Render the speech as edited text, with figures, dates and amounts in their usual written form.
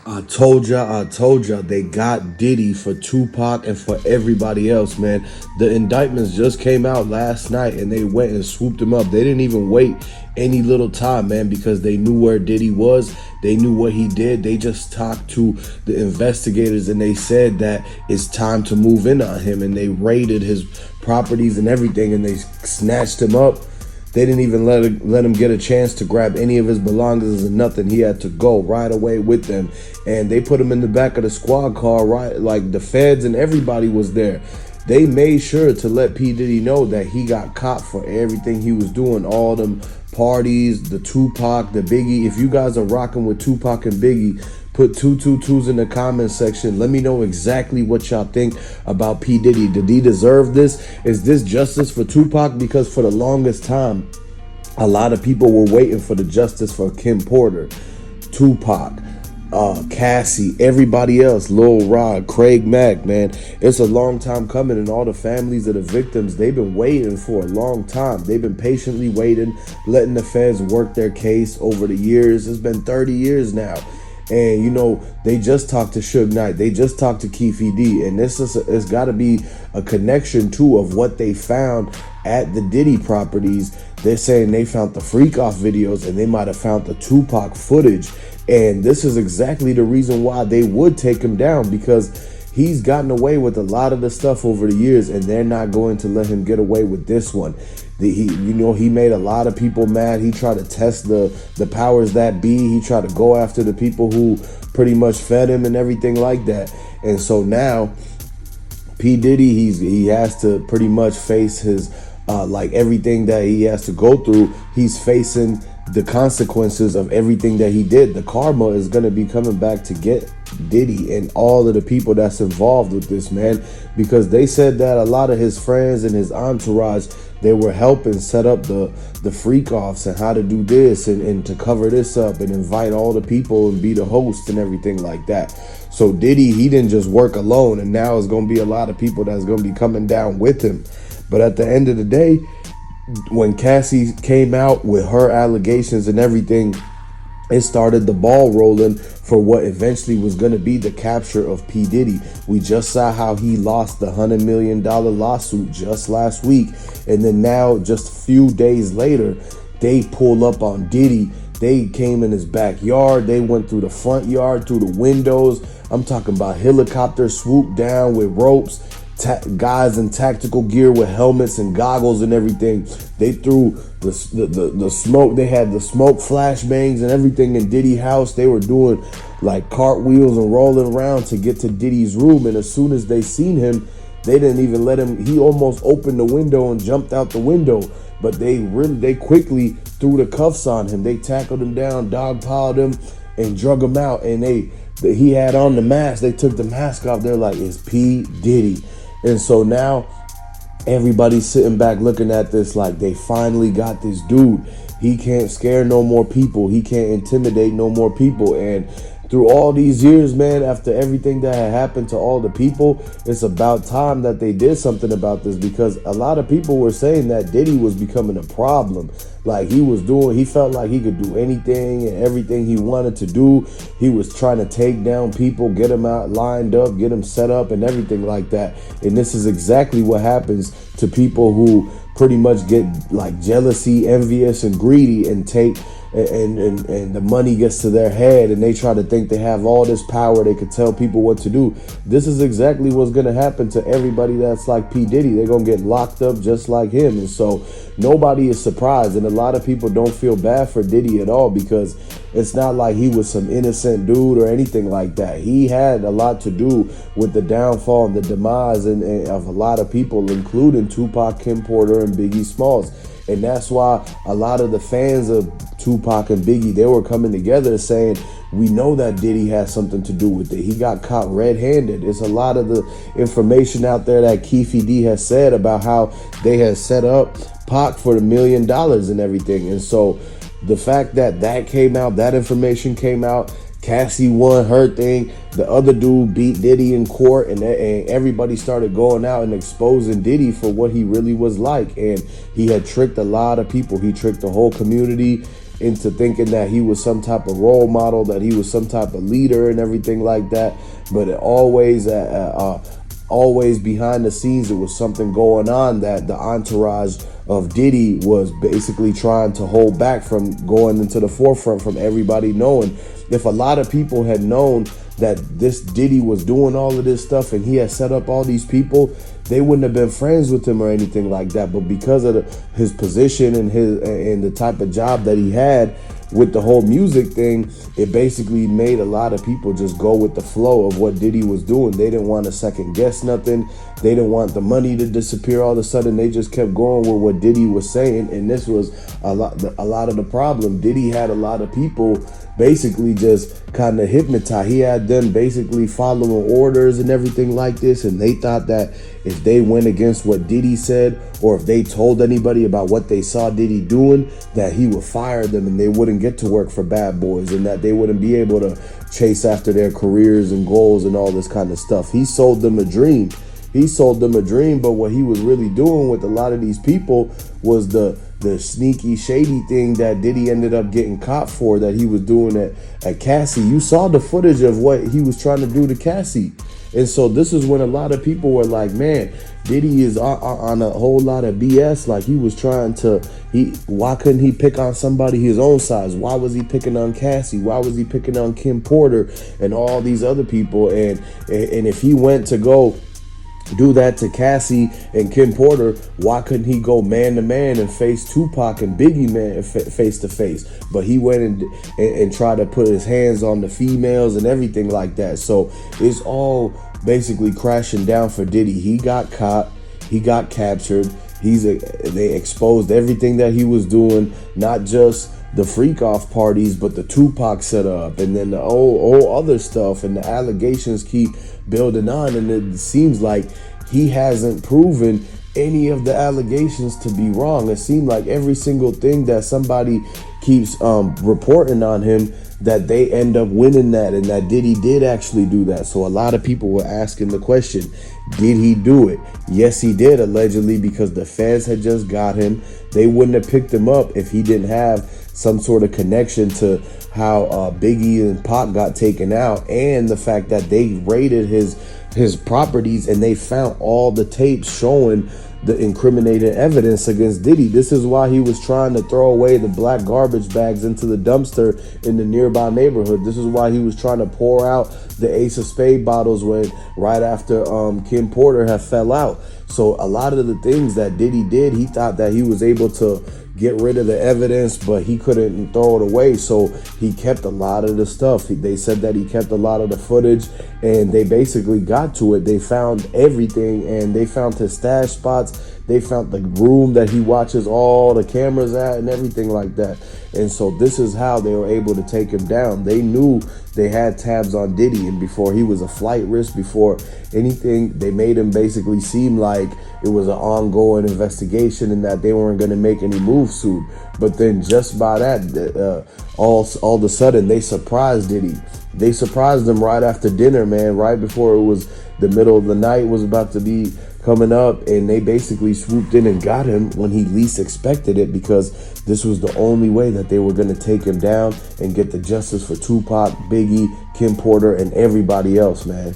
I told ya, they got Diddy for Tupac and for everybody else, man. The indictments just came out last night and they went and swooped him up. They didn't even wait any little time, man, because they knew where Diddy was. They knew what he did. They just talked to the investigators and they said that it's time to move in on him, and they raided his properties and everything and they snatched him up. They didn't even let him get a chance to grab any of his belongings or nothing. He had to go right away with them. And they put him in the back of the squad car, right? Like the feds and everybody was there. They made sure to let P. Diddy know that he got caught for everything he was doing. All them parties, the Tupac, the Biggie. If you guys are rocking with Tupac and Biggie, put 222s in the comment section. Let me know exactly what y'all think about P. Diddy. Did he deserve this? Is this justice for Tupac? Because for the longest time, a lot of people were waiting for the justice for Kim Porter, Tupac, Cassie, everybody else, Lil Rod, Craig Mack, man. It's a long time coming, and all the families of the victims, they've been waiting for a long time. They've been patiently waiting, letting the feds work their case over the years. It's been 30 years now. And, you know, they just talked to Suge Knight. They just talked to Keefe D. And this is it's got to be a connection, too, of what they found at the Diddy properties. They're saying they found the freak off videos and they might have found the Tupac footage. And this is exactly the reason why they would take him down, because he's gotten away with a lot of the stuff over the years, and they're not going to let him get away with this one. He made a lot of people mad. He tried to test the powers that be. He tried to go after the people who pretty much fed him and everything like that. And so now P. Diddy, he has to pretty much face his like everything that he has to go through. He's facing the consequences of everything that he did. The karma is going to be coming back to get Diddy and all of the people that's involved with this, man, because they said that a lot of his friends and his entourage, they were helping set up the freak offs and how to do this and to cover this up and invite all the people and be the host and everything like that. So Diddy, he didn't just work alone, and now it's going to be a lot of people that's going to be coming down with him. But at the end of the day, when Cassie came out with her allegations and everything, it started the ball rolling for what eventually was going to be the capture of P. Diddy. We just saw how he lost the $100 million lawsuit just last week. And then now, just a few days later, they pull up on Diddy. They came in his backyard. They went through the front yard, through the windows. I'm talking about helicopters swooped down with ropes. Guys in tactical gear with helmets and goggles and everything. They threw the smoke. They had the smoke flashbangs and everything in Diddy's house. They were doing like cartwheels and rolling around to get to Diddy's room. And as soon as they seen him, they didn't even let him. He almost opened the window and jumped out the window. But they quickly threw the cuffs on him. They tackled him down, dogpiled him, and drug him out. And he had on the mask. They took the mask off. They're like, it's P. Diddy. And so now everybody's sitting back looking at this like they finally got this dude. He can't scare no more people. He can't intimidate no more people. And through all these years, man, after everything that had happened to all the people, it's about time that they did something about this, because a lot of people were saying that Diddy was becoming a problem. Like he felt like he could do anything and everything he wanted to do. He was trying to take down people, get them out lined up, get them set up and everything like that. And this is exactly what happens to people who pretty much get like jealousy, envious, and greedy, and take and the money gets to their head, and they try to think they have all this power. They could tell people what to do. This is exactly what's going to happen to everybody that's like P. Diddy. They're going to get locked up just like him. And so nobody is surprised. And a lot of people don't feel bad for Diddy at all, because it's not like he was some innocent dude or anything like that. He had a lot to do with the downfall and the demise of a lot of people, including Tupac, Kim Porter, and Biggie Smalls. And that's why a lot of the fans of Tupac and Biggie, they were coming together saying, we know that Diddy has something to do with it. He got caught red-handed. It's a lot of the information out there that Keefe D has said about how they had set up Pac for $1 million and everything. And so the fact that that came out, that information came out, Cassie won her thing. The other dude beat Diddy in court, and everybody started going out and exposing Diddy for what he really was like. And he had tricked a lot of people. He tricked the whole community, into thinking that he was some type of role model, that he was some type of leader and everything like that. But it always behind the scenes, it was something going on that the entourage of Diddy was basically trying to hold back from going into the forefront, from everybody knowing. If a lot of people had known that this Diddy was doing all of this stuff and he had set up all these people, they wouldn't have been friends with him or anything like that. But because of his position and the type of job that he had with the whole music thing, it basically made a lot of people just go with the flow of what Diddy was doing. They didn't want to second guess nothing. They didn't want the money to disappear all of a sudden. They just kept going with what Diddy was saying. And this was a lot of the problem. Diddy had a lot of people basically just kind of hypnotized. He had them basically following orders and everything like this. And they thought that if they went against what Diddy said, or if they told anybody about what they saw Diddy doing, that he would fire them and they wouldn't get to work for Bad Boys, and that they wouldn't be able to chase after their careers and goals and all this kind of stuff. He sold them a dream. He sold them a dream, but what he was really doing with a lot of these people was the sneaky, shady thing that Diddy ended up getting caught for, that he was doing at Cassie. You saw the footage of what he was trying to do to Cassie. And so this is when a lot of people were like, man, Diddy is on a whole lot of BS. Like, he was trying to, why couldn't he pick on somebody his own size? Why was he picking on Cassie? Why was he picking on Kim Porter and all these other people? And if he went to go do that to Cassie and Kim Porter, why couldn't he go man to man and face Tupac and Biggie man face to face? But he went and tried to put his hands on the females and everything like that. So it's all basically crashing down for Diddy. He got caught. He got captured. They exposed everything that he was doing, not just the freak off parties, but the Tupac setup, and then the whole other stuff, and the allegations keep building on, and it seems like he hasn't proven any of the allegations to be wrong. It seemed like every single thing that somebody keeps reporting on him, that they end up winning that, and that Diddy did actually do that. So a lot of people were asking the question, did he do it? Yes, he did, allegedly, because the feds had just got him. They wouldn't have picked him up if he didn't have some sort of connection to how Biggie and Pac got taken out, and the fact that they raided his properties and they found all the tapes showing the incriminating evidence against Diddy. This is why he was trying to throw away the black garbage bags into the dumpster in the nearby neighborhood. This is why he was trying to pour out the Ace of Spade bottles right after Kim Porter had fell out. So a lot of the things that Diddy did, he thought that he was able to get rid of the evidence, but he couldn't throw it away. So he kept a lot of the stuff. They said that he kept a lot of the footage, and they basically got to it. They found everything, and they found his stash spots. They found the room that he watches all the cameras at and everything like that. And so this is how they were able to take him down. They knew they had tabs on Diddy, and before he was a flight risk, before anything, they made him basically seem like it was an ongoing investigation and that they weren't going to make any moves soon. But then just by that, all of a sudden, they surprised Diddy. They surprised him right after dinner, man, right before it was the middle of the night was about to be coming up, and they basically swooped in and got him when he least expected it, because this was the only way that they were going to take him down and get the justice for Tupac, Biggie, Kim Porter, and everybody else, man.